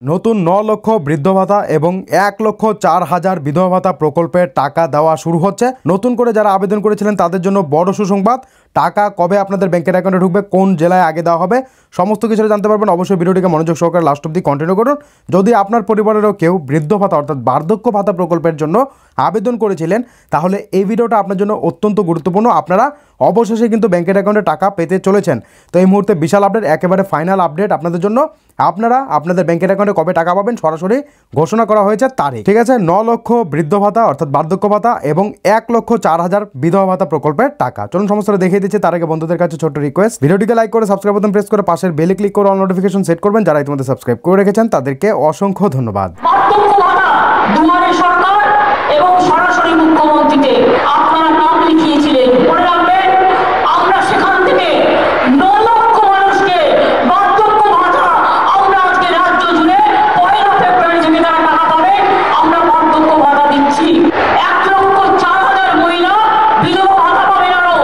নতুন ৯ লক্ষ বৃদ্ধ ভাতা এবং ১,০৪,০০০ বিধবা ভাতা প্রকল্পের টাকা দেওয়া শুরু হচ্ছে। নতুন করে যারা আবেদন করেছিলেন তাদের জন্য বড় সুসংবাদ। টাকা কবে আপনাদের ব্যাংকের অ্যাকাউন্টে ঢুকবে, কোন জেলায় আগে দেওয়া হবে, সমস্ত কিছু জানতে পারবেন। অবশ্যই ভিডিওটিকে মনোযোগ সহকারে লাস্ট অবধি কন্টিনিউ করুন। যদি আপনার পরিবারেরও কেউ বৃদ্ধ ভাতা অর্থাৎ বার্ধক্য ভাতা প্রকল্পের জন্য আবেদন করেছিলেন তাহলে এই ভিডিওটা আপনার জন্য অত্যন্ত গুরুত্বপূর্ণ। আপনারা অবশেষে কিন্তু ব্যাংকের অ্যাকাউন্টে টাকা পেতে চলেছেন। তো এই মুহূর্তে বিশাল আপডেট, একেবারে ফাইনাল আপডেট আপনাদের জন্য। আপনারা আপনাদের ব্যাংকের অ্যাকাউন্টে কবে টাকা পাবেন সরাসরি ঘোষণা করা হয়েছে তারিখ, ঠিক আছে। ৯ লক্ষ বৃদ্ধ ভাতা অর্থাৎ বার্ধক্য ভাতা এবং ১,০৪,০০০ বিধবা ভাতা প্রকল্পের টাকা। চলুন সমস্যাটা দেখিয়ে দিচ্ছি। তার আগে বন্ধুদের কাছে ছোট্ট রিকোয়েস্ট, ভিডিওটিকে লাইক করে সাবস্ক্রাইব বাটন প্রেস করে পাশের বেল ক্লিক করে অল নোটিফিকেশন সেট করবেন। যারা ইতিমধ্যে সাবস্ক্রাইব করে রেখেছেন তাদেরকে অসংখ্য ধন্যবাদ। এবং সরাসরি মুখ্যমন্ত্রীকে আপনারা নাম লিখিয়েছিলেন, মনে রাখবেন। আমরা সেখান থেকে ৯ লক্ষ মানুষকে বার্ধক্য ভাতা আমরা আজকে রাজ্য জুড়ে ১ ফেব্রুয়ারি থেকে তারা টাকা পাবে, আমরা বার্ধক্য ভাতা দিচ্ছি। ১,০৪,০০০ মহিলা বিধবা ভাতা পাবেন আরো।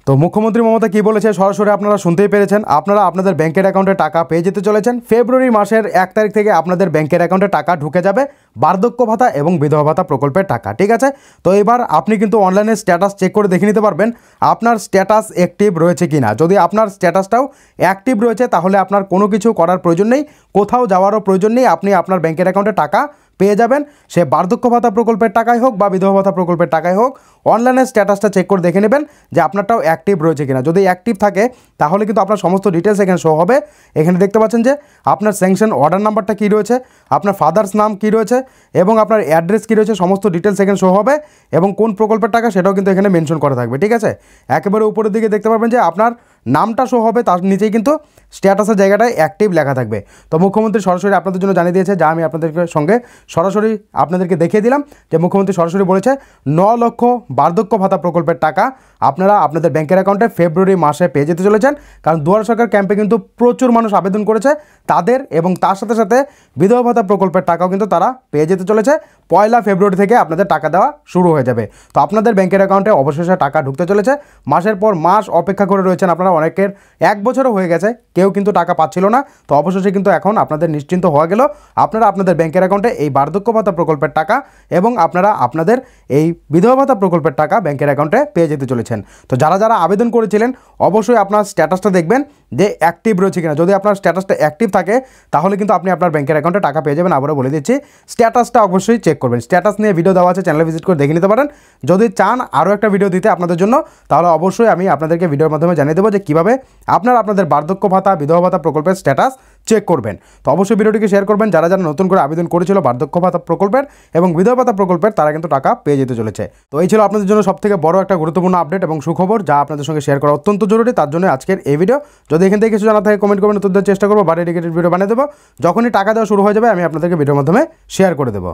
তো মুখ্যমন্ত্রী মমতা কি বলেছে সরাসরি আপনারা শুনতেই পেরেছেন। আপনারা আপনাদের ব্যাংকের অ্যাকাউন্টে টাকা পেয়ে যেতে চলেছেন। ফেব্রুয়ারি মাসের ১ তারিখ থেকে আপনাদের ব্যাংকের অ্যাকাউন্টে টাকা ঢুকে যাবে বার্ধক্য ভাতা এবং বিধবা ভাতা প্রকল্পের টাকা, ঠিক আছে। তো এবার আপনি কিন্তু অনলাইনে স্ট্যাটাস চেক করে দেখে নিতে পারবেন আপনার স্ট্যাটাস অ্যাক্টিভ রয়েছে কিনা। যদি আপনার স্ট্যাটাসটাও অ্যাক্টিভ রয়েছে তাহলে আপনার কোনো কিছু করার প্রয়োজন নেই, কোথাও যাওয়ারও প্রয়োজন নেই। আপনি আপনার ব্যাংকের অ্যাকাউন্টে টাকা পেয়ে যাবেন, সে বার্ধক্য ভাতা প্রকল্পের টাকাই হোক বা বিধবা ভাতা প্রকল্পের টাকাই হোক। অনলাইনে স্ট্যাটাসটা চেক করে দেখে নেবেন যে আপনারটাও অ্যাক্টিভ রয়েছে কিনা। যদি অ্যাক্টিভ থাকে তাহলে কিন্তু আপনার সমস্ত ডিটেলস এখানে শো হবে। এখানে দেখতে পাচ্ছেন যে আপনার স্যাংশন অর্ডার নাম্বারটা কী রয়েছে, আপনার ফাদার্স নাম কী রয়েছে এবং আপনার অ্যাড্রেস কী রয়েছে, সমস্ত ডিটেলস এখানে শো হবে এবং কোন প্রকল্পের টাকা সেটাও কিন্তু এখানে মেনশন করা থাকবে, ঠিক আছে। একেবারে উপরের দিকে দেখতে পারবেন যে আপনার নামটা শো হবে, তার নিচেই কিন্তু স্ট্যাটাসের জায়গাটায় অ্যাক্টিভ লেখা থাকবে। তো মুখ্যমন্ত্রী সরাসরি আপনাদের জন্য জানিয়ে দিয়েছে, যা আমি আপনাদেরকে সঙ্গে সরাসরি আপনাদেরকে দেখিয়ে দিলাম যে মুখ্যমন্ত্রী সরাসরি বলেছে ৯ লক্ষ বার্ধক্য ভাতা প্রকল্পের টাকা আপনারা আপনাদের ব্যাংকের অ্যাকাউন্টে ফেব্রুয়ারি মাসে পেয়ে যেতে চলেছেন। কারণ দুয়ারে সরকার ক্যাম্পে কিন্তু প্রচুর মানুষ আবেদন করেছে তাদের, এবং তার সাথে সাথে বিধবা ভাতা প্রকল্পের টাকাও কিন্তু তারা পেয়ে যেতে চলেছে। ১ ফেব্রুয়ারি থেকে আপনাদের টাকা দেওয়া শুরু হয়ে যাবে। তো আপনাদের ব্যাংকের অ্যাকাউন্টে অবশেষে টাকা ঢুকতে চলেছে। মাসের পর মাস অপেক্ষা করে রয়েছেন আপনারা, অনেকের ১ বছরও হয়ে গেছে, কেউ কিন্তু টাকা পাচ্ছিল না। তো অবশেষে কিন্তু এখন আপনাদের নিশ্চিন্ত হওয়া গেল, আপনারা আপনাদের ব্যাংকের অ্যাকাউন্টে এই বার্ধক্য ভাতা প্রকল্পের টাকা এবং আপনারা আপনাদের এই বিধবা ভাতা প্রকল্পের টাকা ব্যাংকের অ্যাকাউন্টে পেয়ে যেতে চলেছেন। তো যারা যারা আবেদন করেছিলেন অবশ্যই আপনার স্ট্যাটাসটা দেখবেন যে অ্যাক্টিভ রয়েছে কিনা। যদি আপনার স্ট্যাটাসটা অ্যাক্টিভ থাকে তাহলে কিন্তু আপনি আপনার ব্যাংকের অ্যাকাউন্টে টাকা পেয়ে যাবেন। আবারও বলে দিচ্ছি, স্ট্যাটাসটা অবশ্যই চেক করবেন। স্ট্যাটাস নিয়ে ভিডিও দেওয়া আছে, চ্যানেলে ভিজিট করে দেখে নিতে পারেন। যদি চান আরও একটা ভিডিও দিতে আপনাদের জন্য তাহলে অবশ্যই আমি আপনাদেরকে ভিডিওর মাধ্যমে জানিয়ে দেবো যে কীভাবে আপনারা আপনাদের বার্ধক্য ভাতা বিধবা ভাতা প্রকল্পের স্ট্যাটাস চেক করবেন। তো অবশ্যই ভিডিওটিকে শেয়ার করবেন। যারা যারা নতুন করে আবেদন করেছিল বার্ধক্য ভাতা প্রকল্পের এবং বিধবা ভাতা প্রকল্পের তারা কিন্তু টাকা পেয়ে যেতে চলেছে। তো এই ছিল আপনাদের জন্য সবথেকে বড় একটা গুরুত্বপূর্ণ আপডেট এবং সুখবর, যা আপনাদের সঙ্গে শেয়ার করা অত্যন্ত জরুরি। তার জন্য আজকের এই ভিডিও। যদি এখান থেকে কিছু জানা থাকে কমেন্ট করবেন, উত্তর দেওয়ার চেষ্টা করবো বা ডেডিকেটেড ভিডিও বানিয়ে দেবো। যখনই টাকা দেওয়া শুরু হয়ে যাবে আমি আপনাদেরকে ভিডিওর মাধ্যমে শেয়ার করে দেবো।